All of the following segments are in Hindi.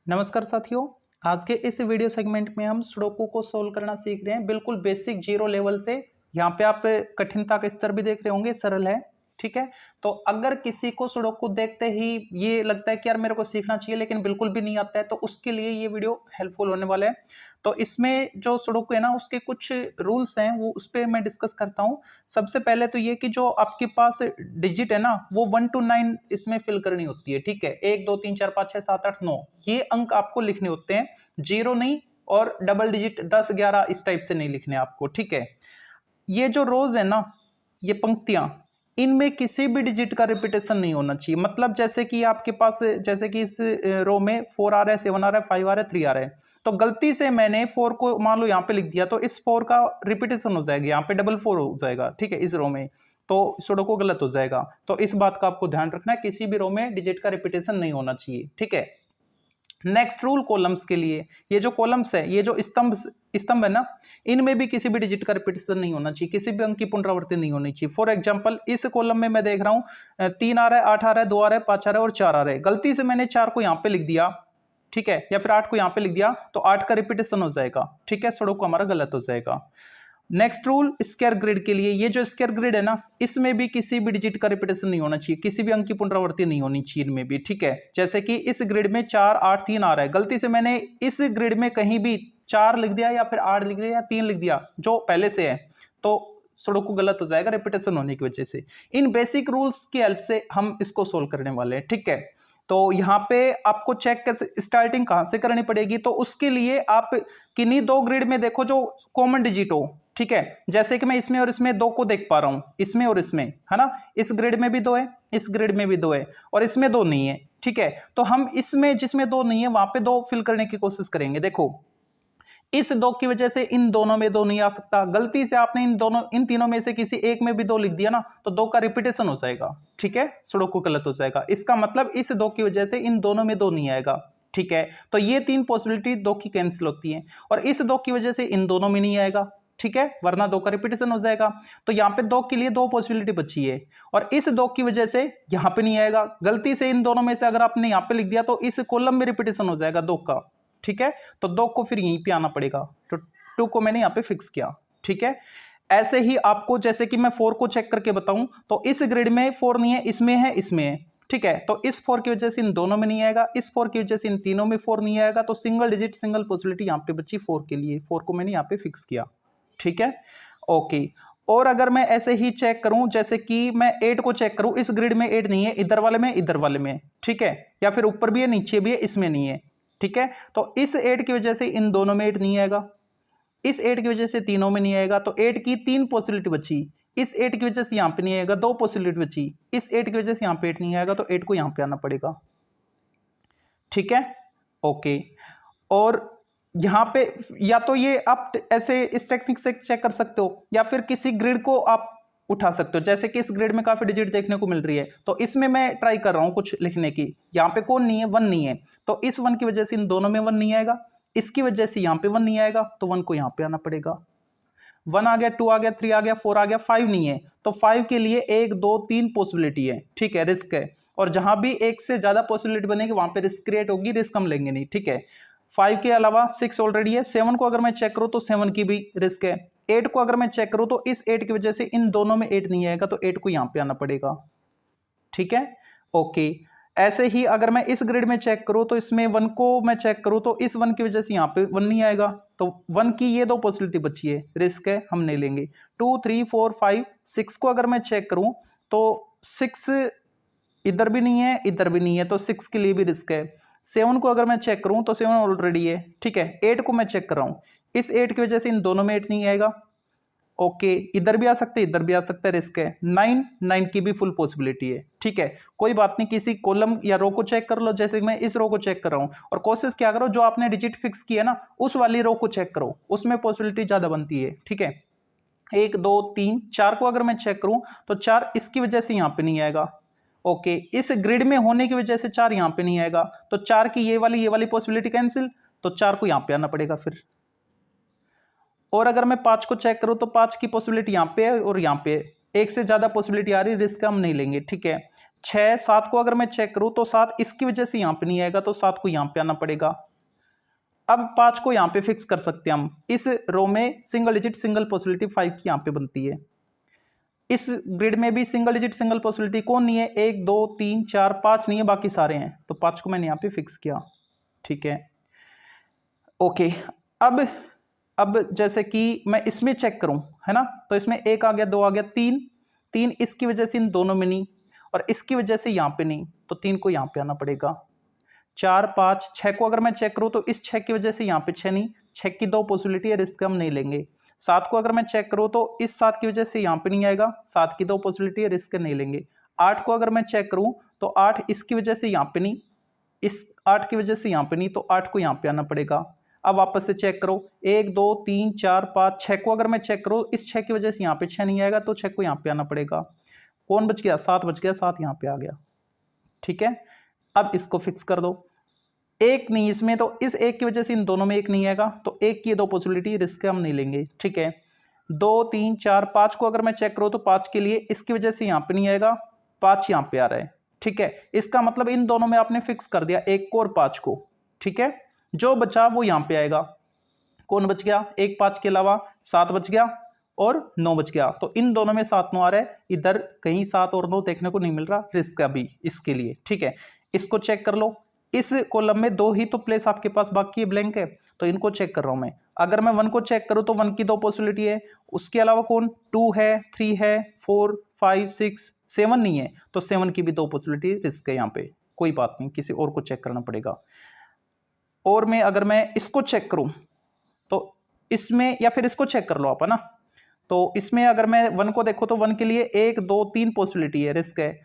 नमस्कार साथियों। आज के इस वीडियो सेगमेंट में हम सुडोकू को सोल्व करना सीख रहे हैं, बिल्कुल बेसिक जीरो लेवल से। यहाँ पे आप कठिनता का स्तर भी देख रहे होंगे, सरल है। ठीक है, तो अगर किसी को सुडोकू देखते ही ये लगता है कि यार मेरे को सीखना चाहिए लेकिन बिल्कुल भी नहीं आता है, तो उसके लिए ये वीडियो हेल्पफुल होने वाला है। तो इसमें जो सुडोकू है ना, उसके कुछ रूल्स हैं, वो उस पर मैं डिस्कस करता हूँ। सबसे पहले तो ये कि जो आपके पास डिजिट है ना, वो 1 to 9 इसमें फिल करनी होती है। ठीक है, 1 2 3 4 5 6 7 8 9 ये अंक आपको लिखने होते हैं, जीरो नहीं, और डबल डिजिट 10 11 इस टाइप से नहीं लिखने आपको। ठीक है, ये जो रोज है ना, ये पंक्तियां, इनमें किसी भी डिजिट का रिपीटेशन नहीं होना चाहिए। मतलब जैसे कि आपके पास, जैसे कि इस रो में 4 आ रहा है, 7 आ रहा है, 5 आ रहा है, 3 आ रहा है, तो गलती से मैंने 4 को मान लो यहाँ पे लिख दिया, तो इस 4 का रिपीटेशन हो जाएगा, यहाँ पे डबल 4 हो जाएगा। ठीक है, इस रो में, तो सुडोकू गलत हो जाएगा। तो इस बात का आपको ध्यान रखना है, किसी भी रो में डिजिट का रिपीटेशन नहीं होना चाहिए। ठीक है, नेक्स्ट रूल कॉलम्स के लिए, ये जो कॉलम्स है, ये जो स्तंभ है ना, इनमें भी किसी भी डिजिट का रिपीटेशन नहीं होना चाहिए, किसी भी अंक की पुनरावृत्ति नहीं होनी चाहिए। फॉर एग्जांपल, इस कॉलम में मैं देख रहा हूं 3 आ रहा है, 8 आ रहा है, 2 आ रहा है, 5 आ रहा है और 4 आ रहा है। गलती से मैंने 4 को यहां पे लिख दिया, ठीक है, या फिर 8 को यहां पे लिख दिया, तो 8 का रिपीटेशन हो जाएगा। ठीक है, सुडोकू हमारा गलत हो जाएगा। नेक्स्ट रूल स्क्वायर ग्रिड के लिए, ये जो स्क्वायर ग्रिड है ना, इसमें भी किसी भी डिजिट का रिपीटेशन नहीं होना चाहिए, किसी भी अंक की पुनरावृत्ति नहीं होनी चाहिए इनमें भी। ठीक है, जैसे कि इस ग्रिड में 4 8 3 आ रहा है, गलती से मैंने इस ग्रिड में कहीं भी 4 लिख दिया या फिर 8 लिख दिया या 3 लिख दिया जो पहले से है, तो सुडोकू गलत हो जाएगा रिपीटेशन होने की वजह से। इन बेसिक रूल्स की हेल्प से हम इसको सोल्व करने वाले हैं। ठीक है, तो यहाँ पे आपको चेक कैसे, स्टार्टिंग कहां से करनी पड़ेगी, तो उसके लिए आप किन्हीं दो ग्रिड में देखो जो कॉमन डिजिट हो। ठीक है, जैसे कि मैं इसमें और इसमें 2 को देख पा रहा हूं, इसमें और इसमें, है ना, इस ग्रिड में भी 2 है, इस ग्रिड में भी 2 है, और इसमें 2 नहीं है। ठीक है, तो हम इसमें जिसमें 2 नहीं है वहां पे 2 फिल करने की कोशिश करेंगे। देखो, इस 2 की वजह से इन दोनों में 2 नहीं आ सकता, गलती से आपने इन तीनों में से किसी एक में भी 2 लिख दिया ना, तो 2 का रिपीटेशन हो जाएगा। ठीक है, सुडोकू गलत हो जाएगा। इसका मतलब इस 2 की वजह से इन दोनों में 2 नहीं आएगा। ठीक है, तो ये 3 पॉसिबिलिटी 2 की कैंसिल होती है, और इस 2 की वजह से इन दोनों में नहीं आएगा। ठीक है, वरना 2 का रिपीटेशन हो जाएगा। तो यहाँ पे 2 के लिए 2 पॉसिबिलिटी बची है, और इस 2 की वजह से यहाँ पे नहीं आएगा। गलती से इन दोनों में से अगर आपने यहाँ पे लिख दिया, तो इस कॉलम में रिपीटेशन हो जाएगा 2 का। ठीक है, तो 2 को फिर यहीं पे आना पड़ेगा, तो 2 को मैंने यहाँ पे फिक्स किया। ठीक है, ऐसे ही आपको, जैसे कि मैं 4 को चेक करके बताऊं, तो इस ग्रिड में 4 नहीं है, इसमें है, इसमें है। ठीक है, तो इस 4 की वजह से इन दोनों में नहीं आएगा, इस 4 की वजह से इन तीनों में 4 नहीं आएगा, तो सिंगल डिजिट सिंगल पॉसिबिलिटी यहाँ पे बची 4 के लिए, 4 को मैंने यहाँ पे फिक्स किया। ठीक है, ओके। और अगर मैं ऐसे ही चेक करूं, जैसे कि मैं 8 को चेक करूं, इस ग्रिड में 8 नहीं है, इधर वाले में, इधर वाले में। ठीक है, या फिर ऊपर भी है, नीचे भी है, इसमें नहीं है। ठीक है, तो इस 8 की वजह से इन दोनों में 8 नहीं आएगा, इस 8 की वजह से तीनों में नहीं आएगा, तो 8 की 3 पॉसिबिलिटी बची। इस 8 की वजह से यहां पे नहीं आएगा, 2 पॉसिबिलिटी बची। इस 8 की वजह से यहां पे 8 नहीं आएगा, तो 8 को यहां पे आना पड़ेगा। ठीक है, ओके। और यहां पे या तो ये आप ऐसे इस टेक्निक से चेक कर सकते हो, या फिर किसी ग्रिड को आप उठा सकते हो। जैसे कि इस ग्रिड में काफी डिजिट देखने को मिल रही है, तो इसमें मैं ट्राई कर रहा हूं कुछ लिखने की। यहां पे कौन नहीं है, 1 नहीं है, तो इस 1 की वजह से इन दोनों में 1 नहीं आएगा, इसकी वजह से यहां पे 1 नहीं आएगा, तो 1 को यहां पे आना पड़ेगा। 1 आ गया, 2 आ गया, 3 आ गया, 4 आ गया, 5 नहीं है, तो 5 के लिए 1 2 3 पॉसिबिलिटी है। ठीक है, रिस्क है, और जहां भी एक से ज्यादा पॉसिबिलिटी बनेगी वहां पे रिस्क क्रिएट होगी, रिस्क हम लेंगे नहीं। ठीक है, 5 के अलावा 6 ऑलरेडी है, 7 को अगर मैं चेक करूं तो 7 की भी रिस्क है, 8 को अगर मैं चेक करूं तो इस 8 की वजह से इन दोनों में 8 नहीं आएगा, तो 8 को यहां पे आना पड़ेगा। ठीक है, ओके। ऐसे ही अगर मैं इस ग्रिड में चेक करूं, तो इसमें 1 को मैं चेक करूं, तो इस 1 की वजह से यहां पे 1 नहीं आएगा, तो 1 की ये 2 पॉसिबिलिटी बची है, रिस्क है, हम नहीं लेंगे। 2 3 4 5 6 को अगर मैं चेक करूं, तो 6 इधर भी नहीं है, इधर भी नहीं है, तो 6 के लिए भी रिस्क है। 7 को अगर मैं चेक करूं, तो 7 ऑलरेडी है। ठीक है, 8 को मैं चेक कर रहा हूं, इस 8 की वजह से इन दोनों में 8 नहीं आएगा। ओके, इधर भी आ सकते हैं, इधर भी आ सकता है, रिस्क है। 9 की भी फुल पॉसिबिलिटी है। ठीक है, कोई बात नहीं, किसी कॉलम या रो को चेक कर लो, जैसे मैं इस रो को चेक कर रहा हूं, और कोशिश क्या करो, जो आपने डिजिट फिक्स किया ना, उस वाली रो को चेक करो, उसमें पॉसिबिलिटी ज्यादा बनती है। ठीक है, 1 2 3 4 को अगर मैं चेक करूं, तो 4 इसकी वजह से यहां पे नहीं आएगा। ओके, इस ग्रिड में होने की वजह से 4 यहां पे नहीं आएगा, तो 4 की ये वाली पॉसिबिलिटी कैंसिल, तो 4 को यहां पे आना पड़ेगा फिर। और अगर मैं 5 को चेक करूं, तो 5 की पॉसिबिलिटी यहां पे है और यहां पे है, एक से ज्यादा पॉसिबिलिटी आ रही है, रिस्क हम नहीं लेंगे। ठीक है, 6 7 को अगर मैं चेक करूं तो 7 इसकी वजह से यहां पे नहीं आएगा, तो 7 को यहां पे आना पड़ेगा। अब 5 को यहां पे फिक्स कर सकते हैं हम। इस रो में सिंगल डिजिट सिंगल पॉसिबिलिटी 5 की यहां पे बनती है। इस ग्रिड में भी सिंगल डिजिट सिंगल पॉसिबिलिटी कौन नहीं है, 1 2 3 4 5 नहीं है, बाकी सारे हैं, तो 5 को मैंने यहां पे फिक्स किया। ठीक है, ओके। अब जैसे कि मैं इसमें चेक करूं, है ना, तो इसमें 1 आ गया, 2 आ गया, 3 इसकी वजह से इन दोनों में नहीं, और इसकी वजह से यहां पे नहीं, तो 3 को यहां पे आना पड़ेगा। 4 5 6 को अगर मैं चेक करूं तो इस 6 की वजह से यहां पे 6 नहीं, 6 की 2 पॉसिबिलिटी है, रिस्क हम नहीं लेंगे। 7 को अगर मैं चेक करूं तो इस 7 की वजह से यहां पे नहीं आएगा, 7 की 2 पॉसिबिलिटी है, रिस्क नहीं लेंगे। 8 को अगर मैं चेक करूं तो 8 इसकी वजह से यहां पे नहीं, इस 8 की वजह से यहां पे नहीं, तो 8 को यहां पे आना पड़ेगा। अब वापस से चेक करो, 1 2 3 4 5 6 को अगर मैं चेक करूं, इस 6 की वजह से यहां पे 6 नहीं आएगा, तो 6 को यहां पे आना पड़ेगा। कौन बच गया, 7 बच गया, 7 यहां पे आ गया। ठीक है, अब इसको फिक्स कर दो। 1 नहीं इसमें, तो इस 1 की वजह से इन दोनों में 1 नहीं आएगा, तो 1 की 2 पॉसिबिलिटी, रिस्क हम नहीं लेंगे। ठीक है, 2 3 4 5 को अगर मैं चेक करूं तो 5 के लिए इसकी वजह से यहां पे नहीं आएगा, 5 यहां पे आ रहा है। ठीक है, इसका मतलब इन दोनों में आपने फिक्स कर दिया, 1 को और 5 को। ठीक है, जो बचा वो यहां पे आएगा। कौन बच गया, 1 5 के अलावा 7 बच गया और 9 बच गया, तो इन दोनों में 7 9 आ रहा है, इधर कहीं 7 और 9 देखने को नहीं मिल रहा, रिस्क अभी इसके लिए। ठीक है, इसको चेक कर लो। इस कॉलम में 2 ही तो प्लेस आपके पास बाकी है, ब्लैंक है, तो इनको चेक कर रहा हूं मैं। अगर मैं 1 को चेक करूं तो 1 की 2 पॉसिबिलिटी है, उसके अलावा कौन, 2 है, 3 है, 4 5 6 7 नहीं है, तो 7 की भी 2 पॉसिबिलिटी, रिस्क है यहाँ पे। कोई बात नहीं, किसी और को चेक करना पड़ेगा। और मैं अगर मैं इसको चेक करूं तो इसमें, या फिर इसको चेक कर लो आप, है ना, तो इसमें अगर मैं 1 को देखो तो 1 के लिए 1 2 3 पॉसिबिलिटी है, रिस्क है।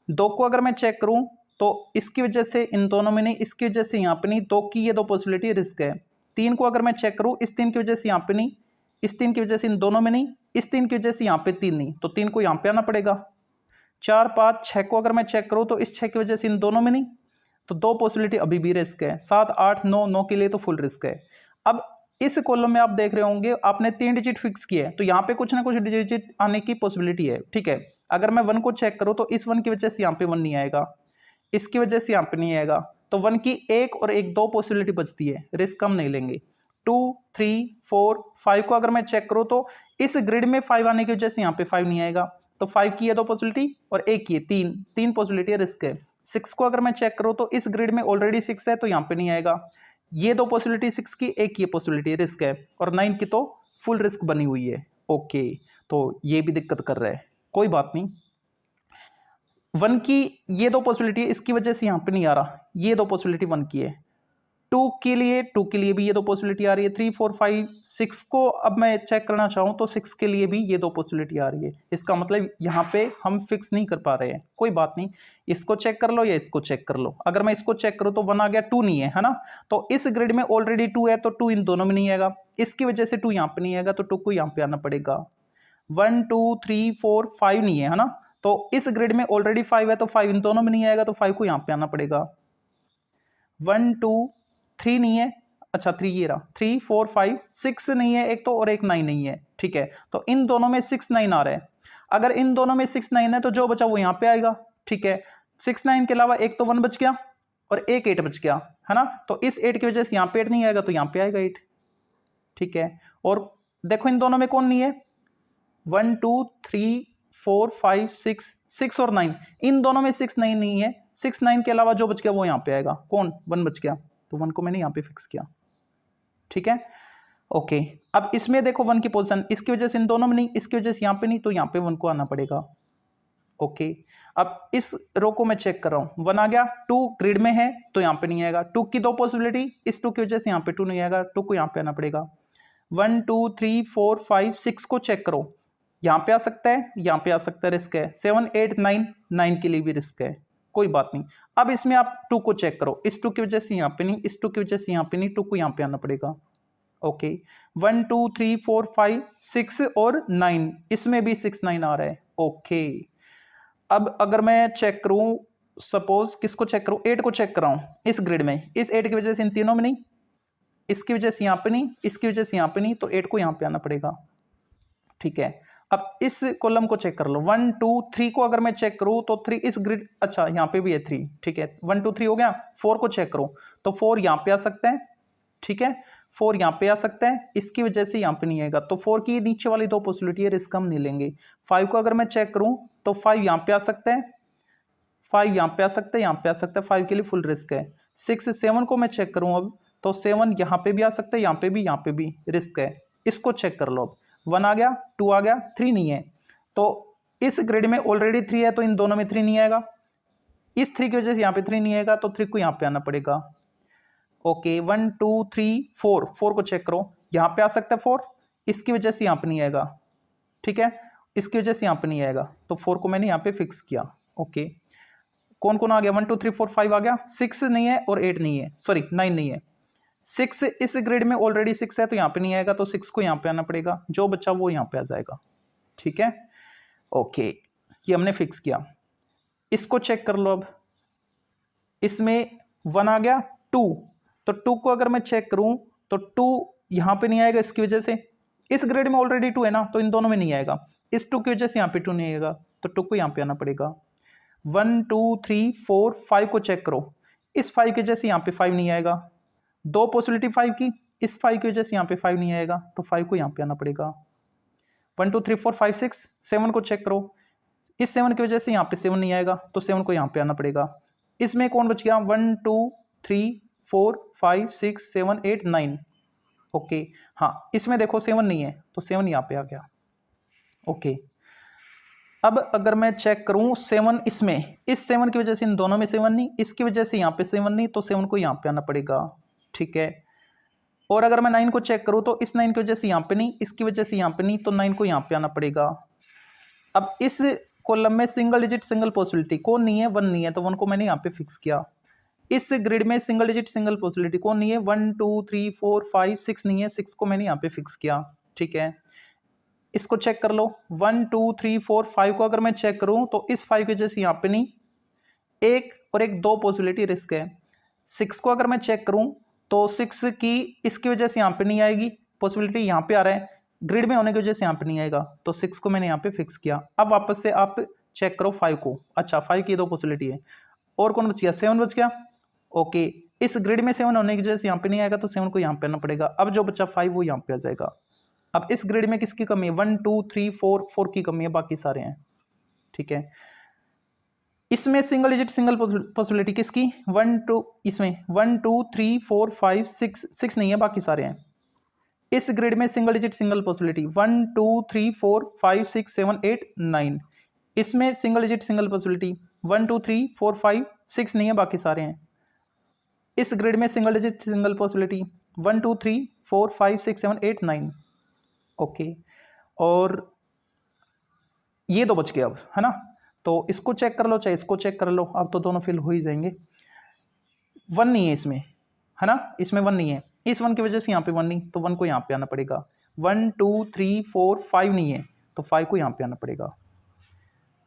2 को अगर मैं चेक करूं तो इसकी वजह से इन दोनों में नहीं, इसकी वजह से यहां पे नहीं, 2 की ये 2 पॉसिबिलिटी, रिस्क है। 3 को अगर मैं चेक करूं, इस 3 की वजह से यहां पे नहीं, इस 3 की वजह से इन दोनों में नहीं, इस 3 की वजह से यहां पे 3 नहीं, तो 3 को यहां पे आना पड़ेगा। 4 5 6 को अगर मैं चेक करूं तो इस 6 की वजह से इन दोनों में नहीं, तो 2 पॉसिबिलिटी अभी भी रिस्क है। 7 8 9 9 के लिए तो फुल रिस्क है। अब इस कॉलम में आप देख रहे होंगे आपने 3 डिजिट फिक्स किए हैं, तो यहाँ पे कुछ ना कुछ डिजिट आने की पॉसिबिलिटी है। ठीक है, अगर मैं 1 को चेक करूं तो इस 1 की वजह से यहाँ पे 1 नहीं आएगा, इसकी वजह से यहाँ पे नहीं आएगा, तो 1 की 1 और 1 2 पॉसिबिलिटी बचती है, रिस्क हम नहीं लेंगे। 2 3 4 5 को अगर मैं चेक करूं तो इस ग्रिड में 5 आने की वजह से यहाँ पे 5 नहीं आएगा, तो 5 की ये 2 पॉसिबिलिटी और 1 की 3 पॉसिबिलिटी, रिस्क है। 6 को अगर मैं चेक करूं तो इस ग्रिड में ऑलरेडी 6 है, तो यहाँ पे नहीं आएगा, ये 2 पॉसिबिलिटी 6 की, 1 की पॉसिबिलिटी, रिस्क है। और 9 की तो फुल रिस्क बनी हुई है। ओके, तो ये भी दिक्कत कर रहा है, कोई बात नहीं। 1 की ये 2 पॉसिबिलिटी है, इसकी वजह से यहाँ पे नहीं आ रहा, ये 2 पॉसिबिलिटी 1 की है। 2 के लिए भी ये 2 पॉसिबिलिटी आ रही है। 3 4 5 6 को अब मैं चेक करना चाहूँ तो 6 के लिए भी ये 2 पॉसिबिलिटी आ रही है। इसका मतलब यहाँ पे हम फिक्स नहीं कर पा रहे हैं, कोई बात नहीं। इसको चेक कर लो या इसको चेक कर लो। अगर मैं इसको चेक करूँ तो 1 आ गया, 2 नहीं है, है ना, तो इस ग्रिड में ऑलरेडी 2 है, तो 2 इन दोनों में नहीं आएगा, इसकी वजह से 2 यहाँ पे नहीं आएगा, तो 2 को यहाँ पे आना पड़ेगा। 1 2 3 4 5 नहीं है, है ना, तो इस ग्रिड में ऑलरेडी 5 है, तो 5 इन दोनों में नहीं आएगा, तो 5 को यहाँ पे आना पड़ेगा। 1 2 3 नहीं है, अच्छा 3 ये रहा, 3 4 5 6 नहीं है एक तो, और एक 9 नहीं है। ठीक है, तो इन दोनों में 6 9 आ रहा है। अगर इन दोनों में 6 9 है तो जो बचा वो यहाँ पे आएगा। ठीक है, 6 9 के अलावा एक तो 1 बच गया और एक 8 बच गया, है ना, तो इस 8 की वजह से यहाँ पे 8 नहीं आएगा, तो यहाँ पे आएगा 8। ठीक है, और देखो इन दोनों में कौन नहीं है, 1 2 3 4 5 6 और 9, इन दोनों में 6 9 नहीं है। 6 9 के अलावा जो बच गया वो यहाँ पे आएगा, कौन, 1 बच गया, तो 1 को मैंने यहाँ पे फिक्स किया। ठीक है, ओके। अब इसमें देखो 1 की पोजीशन, इसकी वजह से इन दोनों में नहीं, इसकी वजह से यहाँ पे नहीं, तो यहाँ पे 1 को आना पड़ेगा। ओके, अब इस रो को मैं चेक कर रहा हूँ, 1 आ गया, 2 ग्रिड में है तो यहाँ पे नहीं आएगा, 2 की 2 पॉसिबिलिटी, इस 2 की वजह से यहाँ पे 2 नहीं आएगा, 2 को यहाँ पे आना पड़ेगा। 1 2 3 4 5 6 को चेक करो, यहाँ पे आ सकता है, यहाँ पे आ सकता है, रिस्क है। 7 8 9 9 के लिए भी रिस्क है, कोई बात नहीं। अब इसमें आप 2 को चेक करो, इस 2 की वजह से यहाँ पे नहीं, इस 2 की वजह से यहाँ पे नहीं, 2 को यहाँ पे आना पड़ेगा। ओके, 1 2 3 4 5 6 और 9, इसमें भी 6 9 आ रहा है। ओके, अब अगर मैं चेक करूं, सपोज किसको चेक करूं, 8 को चेक कर रहा हूं इस ग्रिड में, इस 8 की वजह से इन तीनों में नहीं, इसकी वजह से यहाँ पे नहीं, इसकी वजह से यहाँ पे नहीं, तो 8 को यहाँ पे आना पड़ेगा। ठीक है, अब इस कॉलम को चेक कर लो, 1 2 3 को अगर मैं चेक करूं तो 3 इस ग्रिड, अच्छा यहाँ पे भी है 3, ठीक है 1 2 3 हो गया। 4 को चेक करो तो 4 यहाँ पे आ सकता है, ठीक है 4 यहाँ पे आ सकता है, इसकी वजह से यहाँ पे नहीं आएगा, तो 4 की नीचे वाली दो पॉसिबिलिटी है, रिस्क हम नहीं लेंगे। 5 को अगर मैं चेक करूं तो 5 यहाँ पे आ सकता है, 5 यहाँ पे आ सकता है, यहाँ पे आ सकता है, 5 के लिए फुल रिस्क है। 6 7 को मैं चेक करूं अब तो 7 यहाँ पे भी आ सकता है, यहाँ पे भी रिस्क है, इसको चेक कर लो। अब 1 आ गया, 2 आ गया, 3 नहीं है, तो इस ग्रिड में ऑलरेडी 3 है तो इन दोनों में 3 नहीं आएगा, इस 3 की वजह से यहाँ पे 3 नहीं आएगा, तो 3 को यहाँ पे आना पड़ेगा। ओके 1 2 3 4, 4 को चेक करो, यहाँ पे आ सकता है 4, इसकी वजह से यहाँ पे नहीं आएगा, ठीक है इसकी वजह से यहाँ पे नहीं आएगा, तो 4 को मैंने यहाँ पे फिक्स किया। ओके कौन कौन आ गया, 1 2 3 4 5 आ गया, 6 नहीं है और 8 नहीं है, सॉरी 9 नहीं है। 6 इस ग्रिड में ऑलरेडी 6 है तो यहाँ पे नहीं आएगा, तो 6 को यहाँ पे आना पड़ेगा, जो बच्चा वो यहाँ पे आ जाएगा, ठीक है। ओके ये हमने फिक्स किया, इसको चेक कर लो। अब इसमें 1 आ गया, 2, तो 2 को अगर मैं चेक करूं तो 2 यहाँ पे नहीं आएगा, इसकी वजह से इस ग्रिड में ऑलरेडी 2 है ना, तो इन दोनों में नहीं आएगा, इस 2 की वजह से यहाँ पे 2 नहीं आएगा, तो 2 को यहाँ पे आना पड़ेगा। 1 2 3 4 5 को चेक करो, इस 5 की वजह से यहाँ पे 5 नहीं आएगा, दो पॉसिबिलिटी 5 की, इस 5 की वजह से यहाँ पे 5 नहीं आएगा, तो 5 को यहाँ पे आना पड़ेगा। 1 2 3 4 5 6 7 को चेक करो, इस 7 की वजह से यहाँ पे 7 नहीं आएगा, तो 7 को यहाँ पे आना पड़ेगा। इसमें कौन बच गया, 1 2 3 4 5 6 7 8 9, ओके हाँ इसमें देखो 7 नहीं है, तो 7 यहाँ पे आ गया। ओके अब अगर मैं चेक करूं 7 इसमें, इस 7 की वजह से इन दोनों में 7 नहीं, इसकी वजह से यहाँ पे 7 नहीं, तो 7 को यहाँ पे आना पड़ेगा, ठीक है। और अगर मैं 9 को चेक करूं तो इस 9 की वजह से यहाँ पे नहीं, इसकी वजह से यहाँ पे नहीं, तो 9 को यहाँ पे आना पड़ेगा। अब इस कॉलम में सिंगल डिजिट सिंगल पॉसिबिलिटी कौन नहीं है, 1 नहीं है, तो 1 को मैंने यहाँ पे फिक्स किया। इस ग्रिड में सिंगल डिजिट सिंगल पॉसिबिलिटी कौन नहीं है, 1 2 3 4 5 6 नहीं है, 6 को मैंने यहाँ पे फिक्स किया, ठीक है। इसको चेक कर लो, 1 2 3 4 5 को अगर मैं चेक करूं तो इस 5 की वजह से यहाँ पे नहीं, एक और एक दो पॉसिबिलिटी रिस्क है। 6 को अगर मैं चेक करूं तो 6 की इसकी वजह से यहाँ पे नहीं आएगी, पॉसिबिलिटी यहाँ पे आ रहा है, ग्रिड में होने की वजह से यहाँ पे नहीं आएगा, तो 6 को मैंने यहाँ पे फिक्स किया। अब वापस से आप चेक करो 5 को, अच्छा 5 की दो पॉसिबिलिटी है, और कौन बच गया, 7 बच गया। ओके इस ग्रिड में 7 होने की वजह से यहाँ पे नहीं आएगा, तो 7 को यहाँ पे आना पड़ेगा। अब जो बच्चा 5 वो यहाँ पे आ जाएगा। अब इस ग्रिड में किसकी कमी है, 1 2 3 4 4 की कमी है, बाकी सारे हैं, ठीक है। इसमें सिंगल डिजिट सिंगल पॉसिबिलिटी किसकी, 1 2, इसमें 1 2 3 4 5 6 6 नहीं है, बाकी सारे हैं। इस ग्रिड में सिंगल डिजिट सिंगल पॉसिबिलिटी 1 2 3 4 5 6 7 8 9, इसमें सिंगल डिजिट सिंगल पॉसिबिलिटी 1 2 3 4 5 6 नहीं है, बाकी सारे हैं। इस ग्रिड में single digit single possibility 1 2 3 4 5 6 7 8 9, okay और ये दो बच गए अब, है ना, तो इसको चेक कर लो चाहे इसको चेक कर लो, अब तो दोनों फिल हो ही जाएंगे। 1 नहीं है इसमें, है ना, इसमें 1 नहीं है, इस 1 की वजह से यहाँ पे 1 नहीं, तो 1 को यहाँ पे आना पड़ेगा। 1 2 3 4 5 नहीं है, तो 5 को यहाँ पे आना पड़ेगा।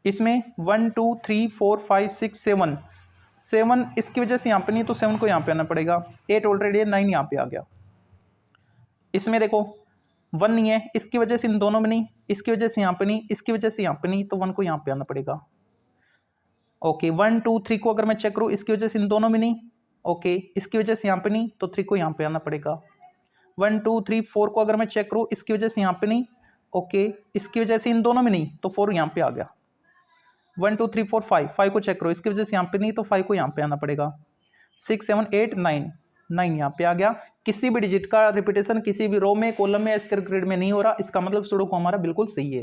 इसमें 1 2 3 4 5 6 7 7 इसकी वजह से यहाँ पे नहीं, तो 7 को यहाँ पे आना पड़ेगा। 8 ऑलरेडी है, 9 यहाँ पे आ गया। इसमें देखो 1 नहीं है, इसकी वजह से इन दोनों में नहीं, इसकी वजह से यहाँ पे नहीं, इसकी वजह से यहाँ पे नहीं, तो 1 को यहाँ पे आना पड़ेगा। ओके 1 2 3 को अगर मैं चेक करूँ, इसकी वजह से इन दोनों में नहीं, ओके इसकी वजह से यहाँ पे नहीं, तो 3 को यहाँ पे आना पड़ेगा। 1 2 3 4 को अगर मैं चेक करूँ, इसकी वजह से यहाँ पे नहीं, ओके इसकी वजह से इन दोनों में नहीं, तो 4 यहाँ पे आ गया। 1 2 3 4 5 5 को चेक करो, इसकी वजह से यहाँ पे नहीं, तो 5 को यहाँ पे आना पड़ेगा। 6 7 8 9 9 यहाँ पे आ गया। किसी भी डिजिट का रिपीटेशन किसी भी रो में, कॉलम में, स्क्वायर ग्रिड में नहीं हो रहा, इसका मतलब सुडोकू हमारा बिल्कुल सही है।